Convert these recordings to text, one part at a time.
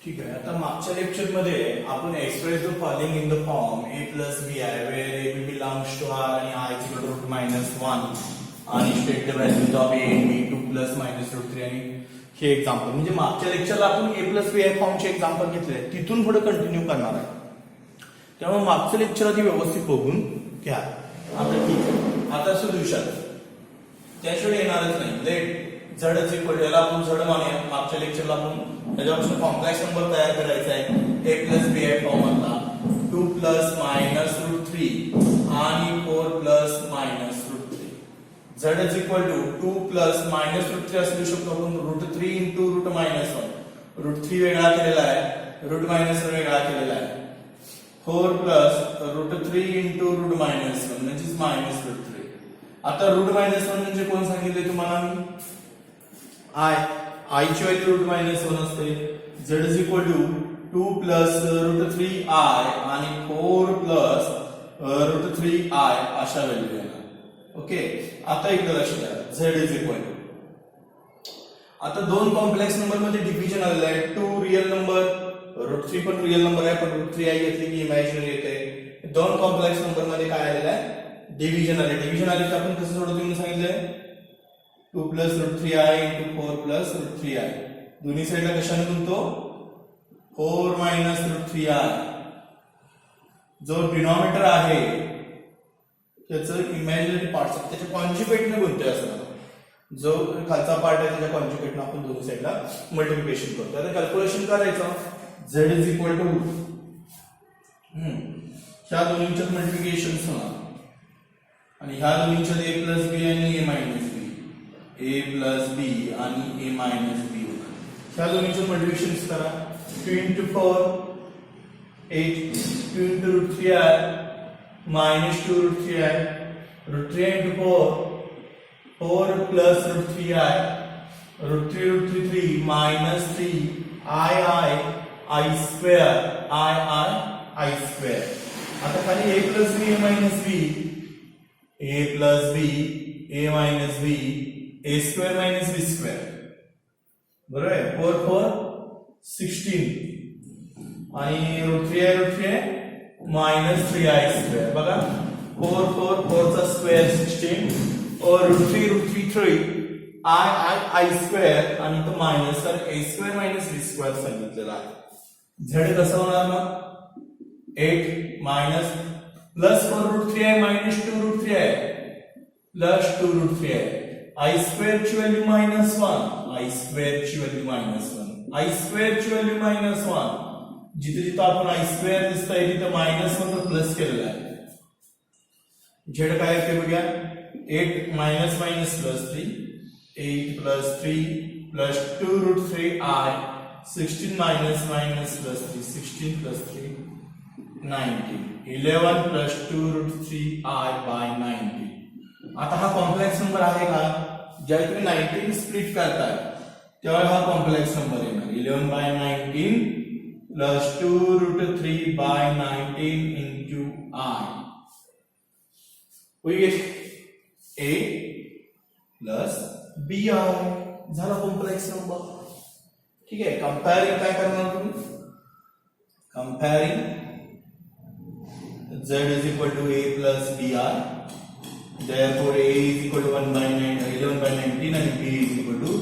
ठीक आहे. आता मागच्या लेक्चर मध्ये आपण express the following in the form a plus b आहे where a b belongs to r आणि i is equal to root minus 1 आणि state the values of a and b 2 plus minus root 3 आणि हे example म्हणजे मागच्या लेक्चरला आपण a plus b फॉर्मचे example घेतले तिथून पुढे कंटिन्यू करणार आहे. त्यामुळे मागचं लेक्चर आधी व्यवस्थित बघून घ्या. आता ठीक आहे. आता सोल्युशन त्याशिवाय येणारच नाही. लेट z इज इक्वल याला आपण z मानूया. मागच्या लेक्चरला आपण त्याच्यापासून कॉम्प्लेक्स नंबर तयार करायचा आहे a plus b फॉर्म मधला 2 plus minus root 3 आणि 4 plus minus root 3. z is equal to 2 plus minus root 3 असू शकतो आपण root 3 into root minus 1. root 3 वेगळा केलेला आहे, root minus 1 वेगळा केलेला आहे. 4 plus root 3 into root minus 1 म्हणजे minus root 3. आता root minus 1 म्हणजे कोण सांगितले तुम्हाला मी? I ची व्हॅल्यू रूट मायनस 1 असते. z is equal to 2 plus root 3i आणि 4 प्लस रूट 3i अशा व्हॅल्यू येणार. ओके. आता इकडे लक्ष द्या. z इज इक्वल टू आता दोन कॉम्प्लेक्स नंबर मध्ये डिव्हिजन आलेलं आहे. 2 रिअल नंबर, रूट 3 पण रिअल नंबर आहे पण रूट 3i घेतली की इमॅजिनरी येते. दोन कॉम्प्लेक्स नंबर मध्ये काय आलेलं आहे? डिव्हिजन आले. डिव्हिजन आले तर आपण कसं सोडवतो म्हणून सांगितलंय 2 plus root 3i into 4 plus root 3i. दोन्ही साईडला कशाने गुणतो? 4 minus root 3i. जो डिनॉमिनेटर आहे त्याचं इमॅजिनरी पार्ट त्याच्या कॉन्जुगेटने गुणतोय असं. जो खालचा पार्ट आहे त्याच्या कॉन्जुगेटने आपण दोन्ही साईडला मल्टिप्लिकेशन करतो. आता कॅल्क्युलेशन करायचं. z इज इक्वल टू ह्या दोन्हींच्यात मल्टिप्लिकेशन होणार आणि ह्या दोन्हींच्यात a plus b आणि a minus b. a plus b आणि a minus b होणार. ह्या दोन्हीचं मल्टिप्लिकेशन करा. 2 into 4 8 2 into root 3i minus 2 root 3i root 3 into 4 plus root 3i root 3 3 minus 3 i square i square. आता खाली a plus b a minus b a plus b a minus b a square minus b square. बरोबर आहे. 4 4 16 आणि root 3i minus 3i square. बघा 4 4 4 चा square 16 और root 3 3 i square आणि तो मायनस तर a square minus b square सांगितलेला आहे. z कसं होणार मग 8 minus plus 4 root 3i minus 2 root 3i plus 2 root 3i. I square ची व्हॅल्यू minus 1 I square ची व्हॅल्यू minus 1 I square ची व्हॅल्यू minus 1. जिथे जिथे आपण I square दिसतंय तिथे minus 1 तर प्लस केलेला आहे. z काय आहे ते बघूया. 8 minus minus plus 3 8 plus 3 plus 2 root 3i 16 minus minus plus 3 16 plus 3 19 11 plus 2 root 3i by 90. आता हा कॉम्प्लेक्स नंबर आहे का? ज्यावेळी तुम्ही 19 स्प्लिट करताय तेव्हा हा कॉम्प्लेक्स नंबर येणार. 11 by 19 plus 2 root 3 by 19 into i. We get a plus bi झाला कॉम्प्लेक्स नंबर. ठीक आहे. कंपेअरिंग काय करणार तुम्ही? कंपेअरिंग z is equal to a plus bi. Therefore, a is equal to 1 by 11 by 19 and b is equal to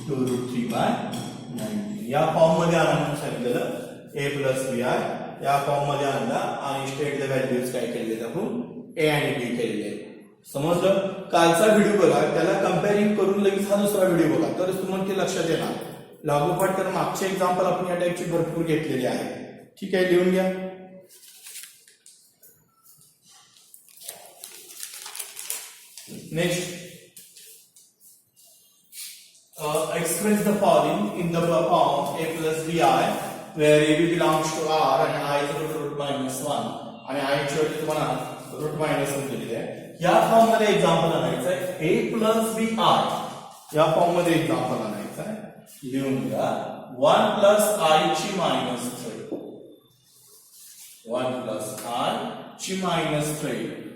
2 root 3 by 19. या form मध्ये आणून सांगितलेलं a plus b या फॉर्म मध्ये आणला आणि स्टेट द व्हॅल्यूज काय केलेले आपण a आणि b केलेले. समजलं? कालचा व्हिडिओ बघा, त्याला कंपेअरिंग करून लगेच हा दुसरा व्हिडिओ बघा तरच तुम्हाला ते लक्षात येणार. लागोपाठ तर मागचे एक्झाम्पल आपण या टाइपची भरपूर घेतलेली आहे. ठीक आहे. लिहून घ्या. Next, express the following in the form a plus bi, where ab belongs to r and I is equal to root minus 1 आणि I ची व्हॅल्यू तुम्हाला root minus 1 दिलेली आहे. या फॉर्म मध्ये एक्झाम्पल आणायचं आहे a plus bi. या फॉर्म मध्ये एक्झाम्पल आणायचं आहे. लिहून घ्या. 1 plus I ची minus 3 1 plus I ची minus 3 1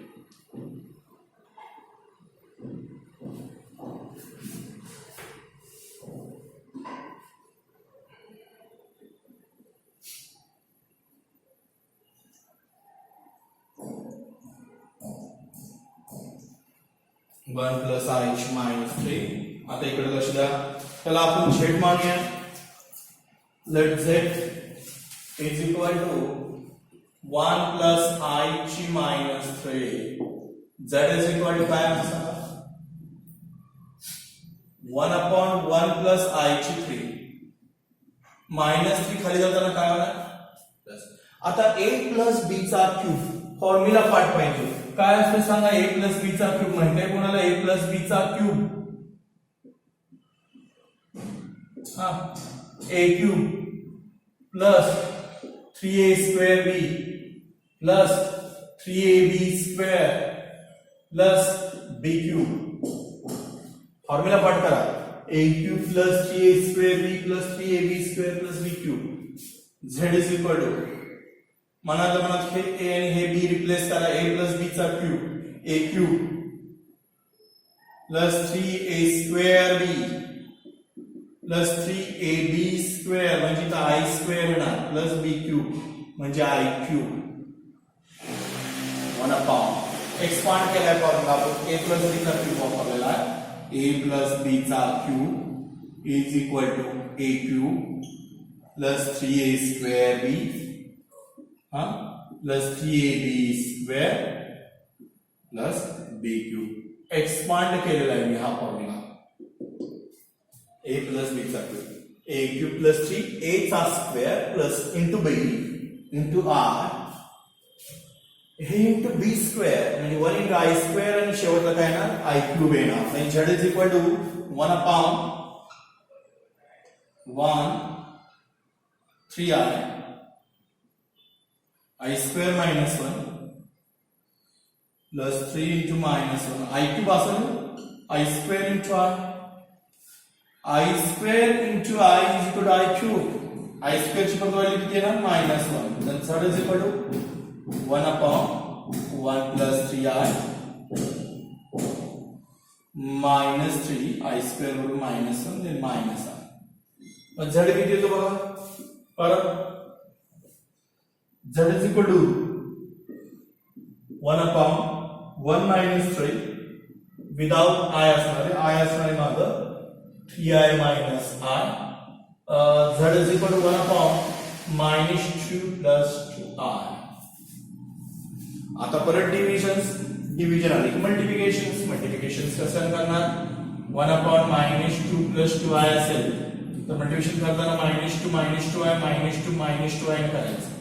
1 प्लस आय ची मायनस 3. आता इकडे लक्ष द्या, त्याला आपण झेड मानूया. Let z is equal to 1 plus i ची minus 3. Z is equal to काय आहे सांगा? 1 अपॉन 1 प्लस आय ची 3 मायनस 3 खाली जाताना काय होणार? प्लस. आता a प्लस b चा क्यूब फॉर्म्युला पाठ पाहिजे. काय असतं सांगा? a प्लस b चा क्यूब म्हणजे कोणाला? a प्लस b चा क्यूब, हा, a cube plus 3a square b plus 3ab square plus b cube. Formula पाठ करा. a cube plus 3a square b plus 3ab square plus b cube. z is equal to मनात हे a आणि हे b replace करा. a plus b चा cube, a cube plus 3a square b plus 3ab square म्हणजे का i square येणार plus b cube म्हणजे i क्यूब. 1 अपॉन एक्सपांड केलाय फॉर्म्युला आपण. a प्लस b चा क्यूब वापरलेला आहे. a प्लस b चा cube is equal to a cube plus 3a square b plus 3ab square plus b cube. Expand केलेला आहे मी हा फॉर्म्युला. a प्लस b चा cube, a cube plus 3a चा square plus into b into r हे into b square म्हणजे 1 into i square आणि शेवटला काय येणार? i क्यूब येणार. म्हणजे z is equal to 1 upon 1 3i i square minus 1 plus 3 into minus 1 i cube असेल i square into i square into i is equal to i cube. i square ची पण value किती येणार? Minus 1. then z is equal to 1 upon 1 plus 3i minus 3 i square बरोबर minus 1 then minus i. मग z किती येतो बघा परत. z is equal to 1 upon 1 minus 3 without i असणार आहे. i असणार आहे माझं 3i minus i. z is equal to 1 upon minus 2 plus 2i. आता परत डिव्हिजन आली. मल्टिप्लिकेशन्स कसं करणार? 1 upon minus 2 plus 2i असेल तर मल्टिप्लिकेशन करताना minus 2 minus 2 करायचं.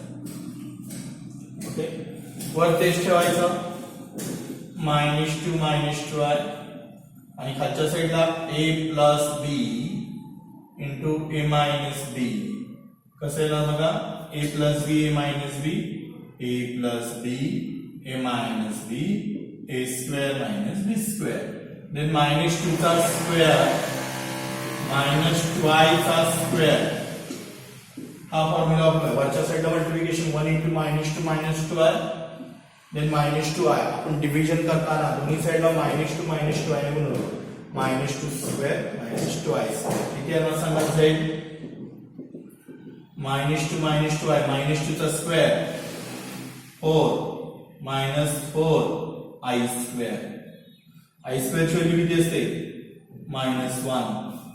ओके, वर तेच ठेवायचं -2 -2i आणि खालच्या साईडला a plus b into a minus b. कसं येणार बघा? a plus b a minus b, a plus b a minus b, a square minus b square. Then -2 चा स्क्वेअर -2i चा स्क्वेअर. हा फॉर्म्युला वापरा. वरच्या साईडला multiplication 1 into -2 -2i then -2i. आपण डिव्हिजन करताना दोन्ही साईडला -2 -2i ने गुणलो. -2 स्क्वेअर -2i स्क्वेअर. किती येणार सांगा? z -2 -2i -2 चा square 4 -4i square. i square ची व्हॅल्यू किती असते? -1.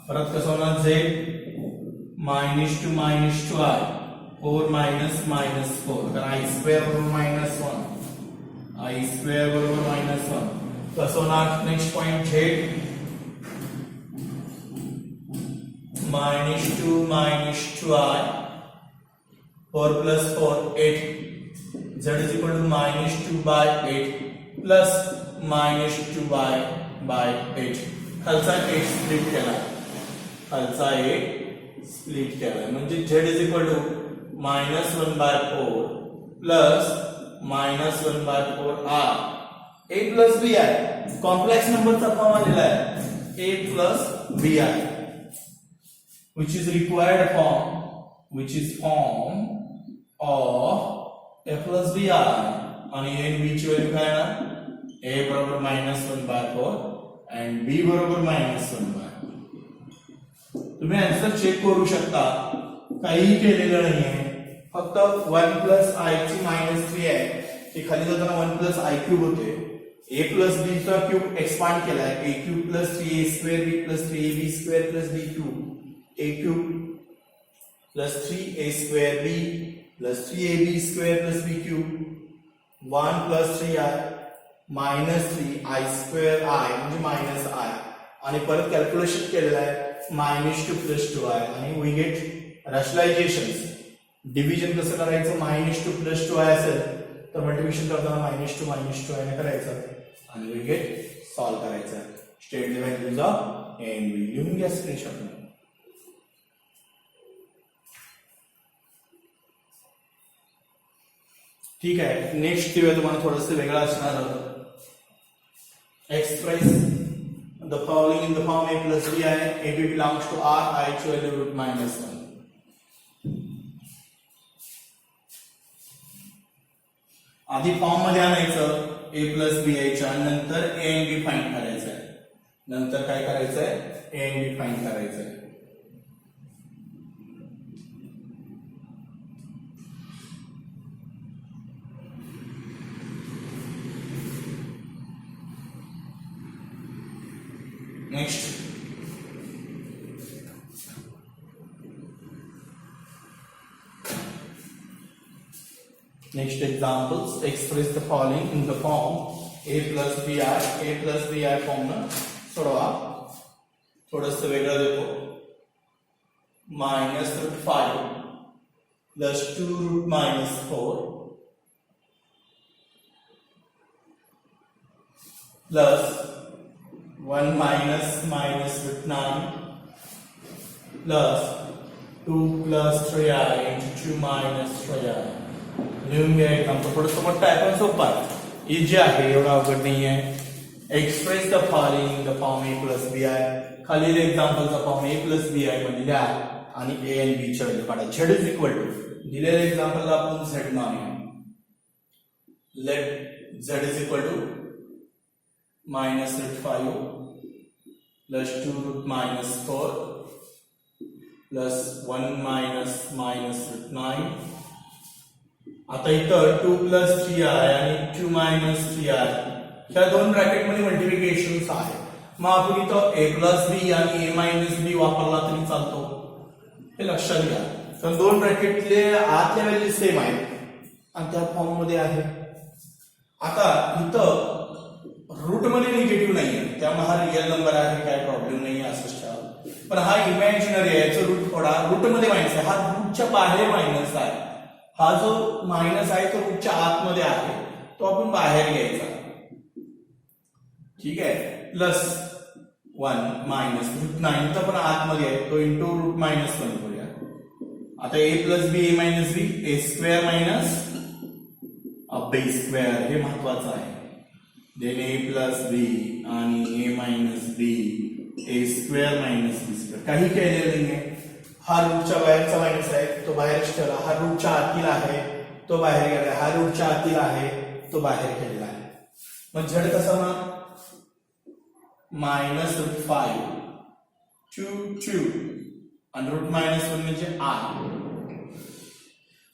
परत कसं होणार? z -2 -2i 4 -4 कारण i स्क्वेअर बरोबर -1 i स्क्वेअर बरोबर -1. कसं होणार? Next point z -2 -2i 4 plus 4 8. z is equal to -2 by 8 plus -2 by 8. खालचा 8 स्प्लिट केला. खालचा 8 स्प्लिट केला म्हणजे z is equal to -1 by 4 plus -1 by 4r. a plus b आहे. कॉम्प्लेक्स नंबरचा फॉर्म आलेला आहे a plus b आहे. which is required form, which is form of a plus b r. आणि a and b ची value काय आहे? a बरोबर -1 by 4 and b बरोबर -1 by 4. तुम्ही आन्सर चेक करू शकता. काही केलेलं नाहीये. फक्त 1 प्लस i ची -3 आहे. ते खाली जाताना 1 प्लस i क्यूब होते. ए प्लस बी चा क्यूब एक्सपांड केलाय, a cube plus 3a² b plus 3ab² plus b cube, a cube plus 3a² b plus 3ab² plus b cube 1 plus 3i minus 3i² i म्हणजे minus i आणि परत calculation केलेलं आहे -2 plus 2i आणि we gate rationalisation. Division कसं करायचं, -2 plus 2i असेल तर मल्टिप्लिकेशन करताना -2 ने करायचं आणि वी गेट सॉल्व करायचं. State the values of n v लिहून घ्या स्क्रीनशॉट. ठीक आहे. नेक्स्ट किंवा तुम्हाला थोडंसं वेगळं असणार. Express the following in the form a plus bi, ab belongs to r, I equal to root -1. आधी फॉर्म मध्ये आणायचं a प्लस बी च्या, नंतर a and b फाइंड करायचं आहे. नंतर काय करायचं आहे, a and b फाइंड करायचं आहे. Next examples. Express the following in the form a plus bi form न सोडवा. थोडंसं वेगळं देतो. -√5 plus 2√-4 plus 1 minus -√9 plus 2 plus 3i into 2 minus 3i. लिहून घ्या. एक्झाम्पल थोडंसं मोठं आहे पण सोपं आहे, इझी आहे, एवढं अवघड नाही आहे. Express the following the form a plus b i. खालील एक्झाम्पलचा form a plus b i मध्ये द्या आणि a आणि b चे व्हॅल्यू काढा. z इज इक्वल टू दिलेल्या एक्झाम्पलला आपण z मानूया. Let z is equal to -√5 plus 2√-4 plus 1 -√9. आता इथं 2 प्लस 3i आणि 2 मायनस 3i ह्या दोन ब्रॅकेट मध्ये मल्टिप्लिकेशन आहे. मग आपण इथं a प्लस बी आणि a मायनस बी वापरला तरी चालतो, हे लक्षात घ्या. तर दोन ब्रॅकेटले आतल्या व्हॅल्यू सेम आहेत आणि त्या फॉर्म मध्ये आहे. आता इथं रूट मध्ये निगेटिव्ह नाहीये, त्यामुळे हा रिअल नंबर आहे, काय प्रॉब्लेम नाही असंच ठेवा. पण हा इमॅजिनरी आहे, याचं रूट थोडा रूट मध्ये मायनस आहे, हा रूटच्या बाहेर मायनस आहे. हा जो मायनस आहे तो रूटच्या आतमध्ये आहे, तो आपण बाहेर घ्यायचा. ठीक आहे. प्लस 1 मायनस √9 तर पण आतमध्ये आहे, तो इंटू √-1 करूया. आता a plus b a minus b a² minus b², हे महत्वाचं आहे. देन a प्लस बी आणि a minus b a² minus b². काही केलेलं नाहीये. हा रूटच्या बाहेरचा मायनस आहे, तो बाहेरच ठेवला. हा रूटच्या आतील आहे, तो बाहेर गेला. हा रूटच्या आतील आहे, तो बाहेर गेलेला आहे. मग z कसा होणार, -√5 2 आणि √-1 म्हणजे i.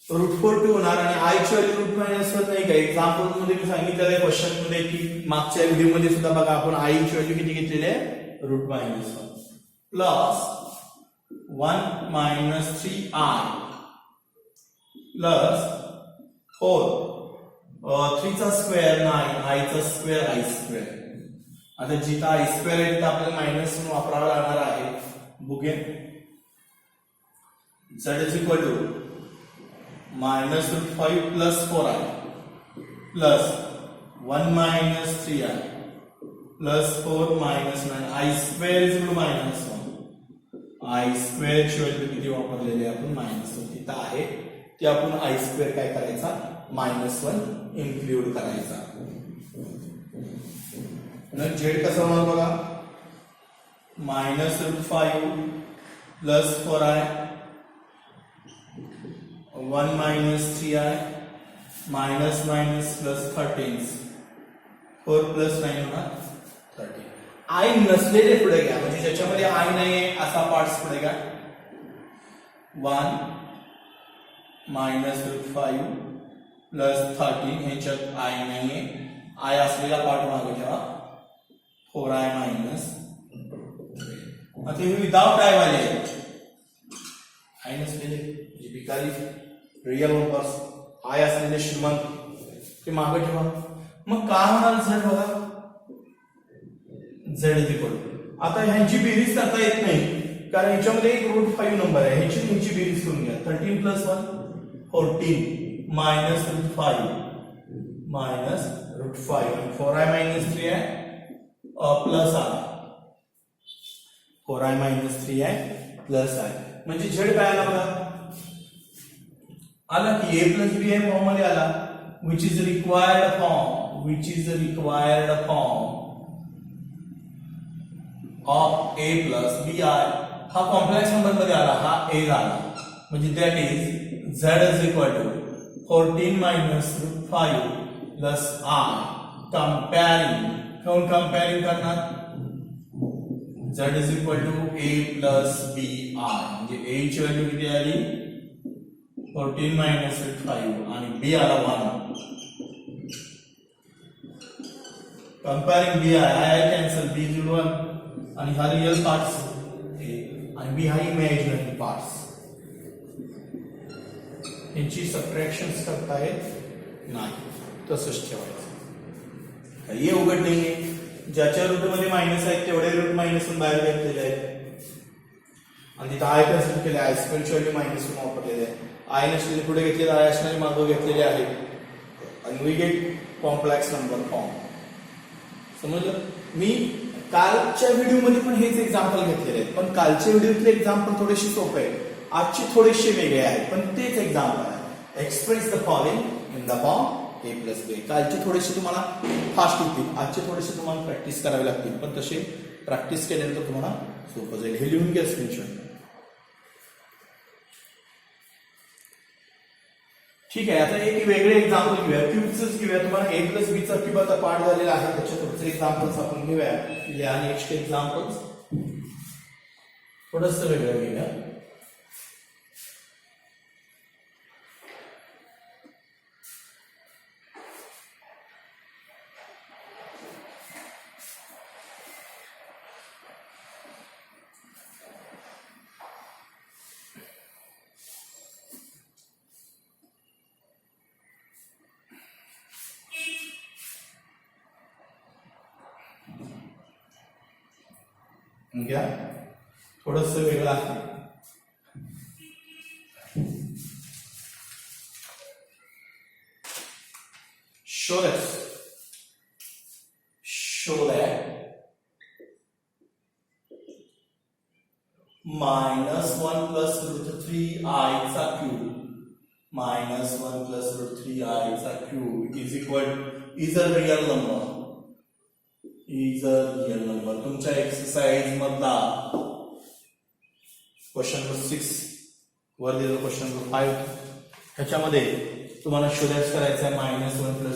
√4 होणार आणि i ची व्हॅल्यू √-1 नाही का. एक्झाम्पल मध्ये मी सांगितलेलं आहे क्वेश्चन मध्ये की मागच्या व्हिडिओ मध्ये सुद्धा बघा आपण i ची व्हॅल्यू किती घेतलेली आहे, √-1 प्लस 1 minus 3i प्लस 4 3 चा स्क्वेअर 9 i चा स्क्वेअर i². आता जिथं i² आहे तिथं आपल्याला मायनस वापरावा लागणार आहे. बुगेन z is equal to -√5 plus 4i plus 1 minus 3i plus 4 minus 9 i² is equal to -1. i² ची व्हॅल्यू किती वापरलेली आपण -1 तिथं आहे, ते आपण i² काय करायचा, -1 इन्क्लूड करायचा. z कसं होणार बघा, -√5 plus 4i 1 minus 3i minus plus 13 4 plus 9 होणार 13. आय नसलेले पुढे घ्या, म्हणजे ज्याच्यामध्ये आय नाहीये असा पार्ट्स पुढे घ्या. 1 -√5 प्लस 13 ह्याच्यात आय नाहीये, आय असलेला पार्ट मागे ठेवा 4i मायनस आता हे विदाउट आय वाले आय नसलेले जे भिकारी रिअल नंबर्स आय असलेले श्रीमंत ते मागे ठेवा मग काय होणार झेड बघा झेड इज इक्वल आता ह्यांची बेरीज करता येत नाही कारण ह्याच्यामध्ये एक √5 नंबर आहे ह्याची बेरीज करून घ्या 13 + 1 14 मायनस √5 मायनस √5 आणि 4i मायनस 3 आहे प्लस आय 4i मायनस 3 आहे प्लस आय म्हणजे झेड काय आला बघा आला की a + b आहे फॉर्म मध्ये आला which is required form of a plus bi हा कॉम्प्लेक्स नंबर मध्ये आला हा a झाला म्हणजे that is z is equal to 14 minus √5 plus i comparing करणार z is equal to a plus bi म्हणजे a ची व्हॅल्यू किती आली 14 मायनस √5 आणि b आला 1 comparing b i cancel b is 1 आणि हा रियल पार्ट्स आणि बी हा इमॅजिनरी पार्ट्स यांची सबट्रॅक्शन्स करता येत नाही तसंच ठेवायचं काही अवघड नाहीये ज्याच्या रूट मध्ये मायनस आहेत तेवढे रूट मायनसून बाहेर घेतलेले आहेत आणि तिथं आय कन्सिडर केले आय स्क्वेअरची व्हॅल्यू मायनसून वापरलेले आहे आय नसलेले पुढे घेतलेले आय असणारे मागं घेतलेले आहेत आणि we get complex number form समजलं मी कालच्या व्हिडिओमध्ये पण हेच एक्झाम्पल घेतलेले आहेत पण कालच्या व्हिडिओतले एक्झाम्पल थोडेसे सोपे आहेत आजचे थोडेसे वेगळे आहेत पण तेच एक्झाम्पल आहे express the following in the form a + b कालचे थोडेसे तुम्हाला फास्ट होतील आजचे थोडेसे तुम्हाला प्रॅक्टिस करावे लागतील पण तसे प्रॅक्टिस केल्यानंतर तुम्हाला सोपं जाईल हे लिहून घ्या स्क्रीनशॉट ठीक आहे आता एक वेगळे एक्झाम्पल घेऊया क्यूबच घेऊया तुम्हाला a + b चा क्यूब आता पाठ झालेला आहे त्याच्या पुढचे एक्झाम्पल्स आपण घेऊया या नेक्स्ट एक्झाम्पल्स थोडंसं वेगळं घेऊया घ्या थोडंसं वेगळं आहे show that -1 + √3i चा क्यूब -1 + √3i चा cube is a real number तुमच्या एक्सरसाइज मधला क्वेश्चन नंबर 6 वर दिलेला क्वेश्चन नंबर 5 ह्याच्यामध्ये तुम्हाला शोधायचं करायचं आहे -1 +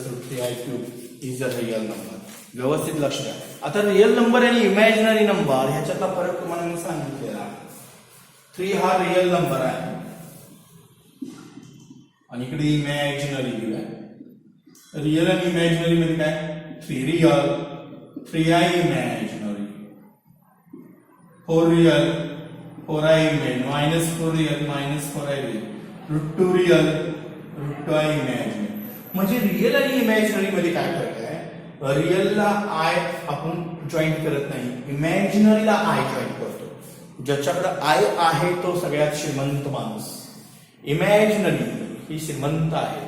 √3i cube is a real number व्यवस्थित लक्ष द्या आता रिअल नंबर आणि इमॅजिनरी नंबर ह्याच्यातला फरक तुम्हाला मी सांगितलेला 3 हा रिअल नंबर आहे आणि इकडे इमॅजिनरी आहे रिअल आणि इमॅजिनरी मध्ये काय 3 real 3i imaginary 4 real 4i imaginary -4 real -4i real √2 real √2i imaginary म्हणजे रिअल आणि इमॅजिनरी मध्ये काय फरक आहे रिअलला आय आपण जॉईंट करत नाही इमॅजिनरीला आय जॉईंट करतो ज्याच्याकडे आय आहे तो सगळ्यात श्रीमंत माणूस इमॅजिनरी ही श्रीमंत आहे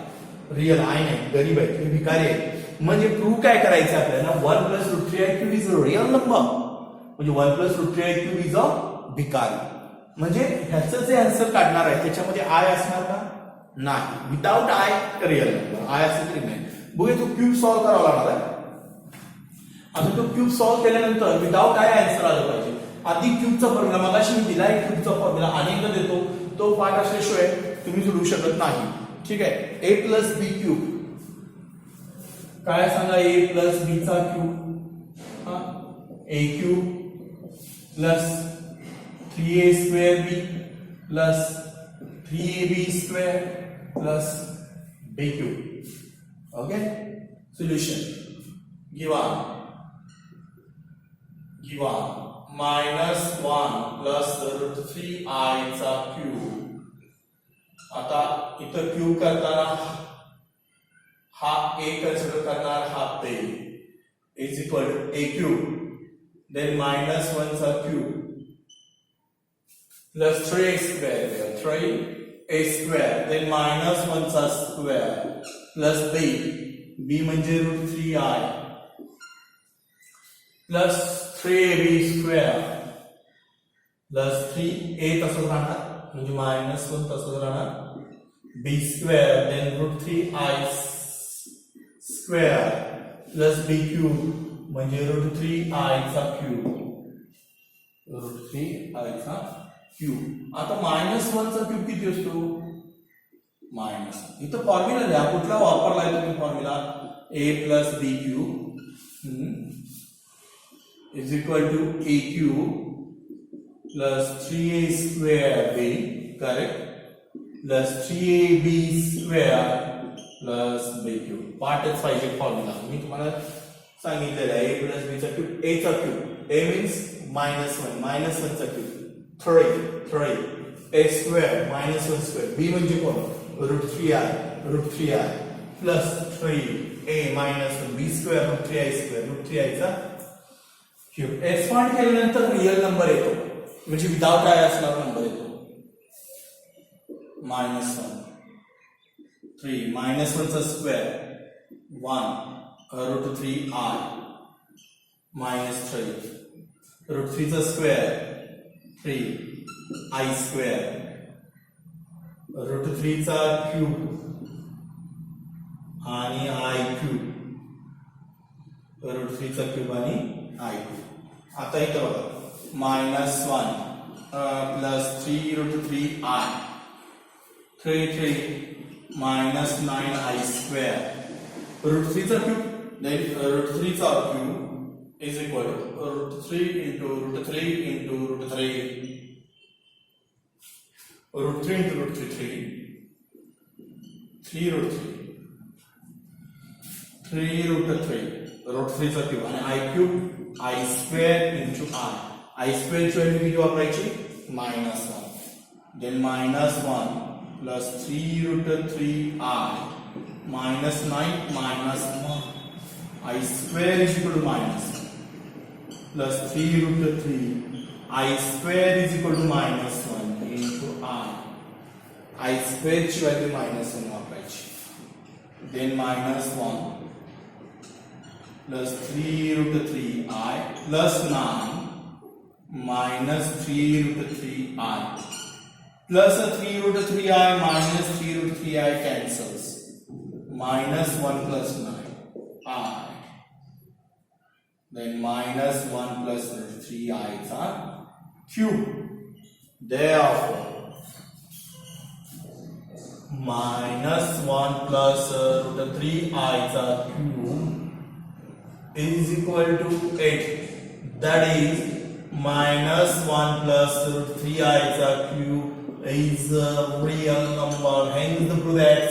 रिअल आय नाही गरीब आहे तुम्ही भिकारी आहे म्हणजे प्रूव्ह काय करायचं आपल्याला 1 + √3i cube is a real number म्हणजे 1 + √3i क्यूब इज अ भिकारी म्हणजे ह्याचं जे आन्सर काढणार आहे त्याच्यामध्ये आय असणार का नाही without I real number I असेल तरी नाही बघूया तो क्यूब सॉल्व्ह करावा लागणार आहे आता तो क्यूब सॉल्व्ह केल्यानंतर विदाउट आय आन्सर आलं पाहिजे आधी क्यूबचा फॉर्म्युला मगाशी मी दिला आहे क्यूबचा फॉर्म्युला अनेकदा देतो तो पाठ असल्याशिवाय तुम्ही सोडवू शकत नाही ठीक आहे a + b क्यूब काय सांगा a + b चा cube a cube plus 3a² b plus 3ab² plus b cube okay solution given -1 plus √3i चा क्यूब. आता इथं क्यूब करताना हा a कन्सिडर करणार, हा p is equal to a cube, then -1 चा cube plus 3a square, 3a square, then -1 चा square plus b म्हणजे √3i plus 3ab square plus 3a तसंच राहणार म्हणजे -1 तसंच राहणार, b square, then √3i square plus b cube म्हणजे √3i चा क्यूब, √3i चा क्यूब. आता -1 चा क्यूब किती असतो? इथं फॉर्म्युला द्या, कुठला वापरलाय तुम्ही formula? a plus b cube is equal to a cube plus 3a square b, correct, plus 3ab square plus b cube. पार्टच पाहिजे फॉर्म्युला. मी तुम्हाला सांगितलेलं आहे a प्लस b चा क्यूब, a चा क्यूब, a मीन्स -1 चा cube 3 a square -1 square, b म्हणजे कोण? √3i plus 3a -1 b square √3i चा क्यूब. एक्सपांड केल्यानंतर रियल नंबर येतो, म्हणजे विदाउट आय असणारा नंबर येतो. -1 3 -1 चा स्क्वेअर 1 √3i -3 √3 चा स्क्वेअर 3i स्क्वेअर √3 चा क्यूब आणि i क्यूब, √3 चा क्यूब आणि i क्यूब. आता इथं बघा -1 प्लस 3√3i 3 -9i स्क्वेअर √3 चा क्यूब, देन √3 चा cube is equal to √3 into √3 into √3 into √3 √3 चा क्यूब आणि i cube i square into i square ची व्हॅल्यू किती वापरायची? -1, then -1 plus 3√3i -9 -1 i square is equal to -1 plus 3√3i square is equal to -1 into i square ची value -1 वापरायची, then -1 plus 3√3i plus 9 -3√3i plus 3√3i minus 3√3i cancels, -1 plus 9i, then -1 plus 3i चा cube. Therefore -1 plus √3i चा cube is equal to 8. That is -1 plus √3i चा cube is a real number. Hence the proof that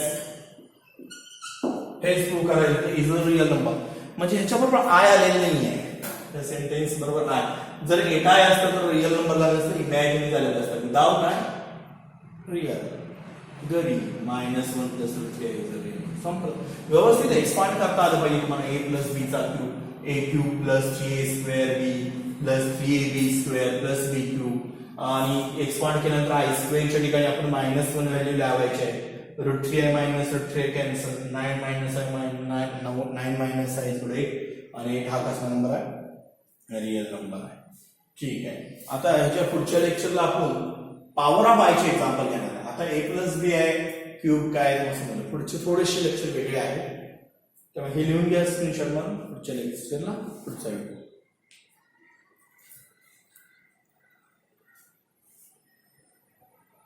करायचं is a real number. म्हणजे ह्याच्याबरोबर I आलेलं नाहीये त्या sentence बरोबर नाही. जर 8i असतं तर रिअल नंबर लागला असतं, इमॅजिनरी झालेलं असतं. विदाउट आय रिअल गरी -1 plus √3i is a real. संपलं. व्यवस्थित एक्सपांड करता आलं पाहिजे तुम्हाला. a plus b चा cube, a cube plus 3a square b plus 3ab square plus b cube आणि एक्सपांड केल्यानंतर i स्क्वेअरच्या ठिकाणी आपण -1 व्हॅल्यू लावायची आहे. √3i minus √3i cancel, 9 minus i is 8 आणि 8 हा कसा नंबर आहे? रिअल नंबर आहे. ठीक आहे. आता ह्याच्या पुढच्या लेक्चरला आपण पॉवर ऑफ आयचे एक्झाम्पल घेणार आहे. आता a plus b आहे, क्यूब काय समजलं. पुढचे थोडेसे लेक्चर वेगळे आहेत, त्यामुळे हे लिहून घ्या स्क्रीनशॉट म्हणून. पुढच्या लेक्चरला पुढचा व्हिडिओ.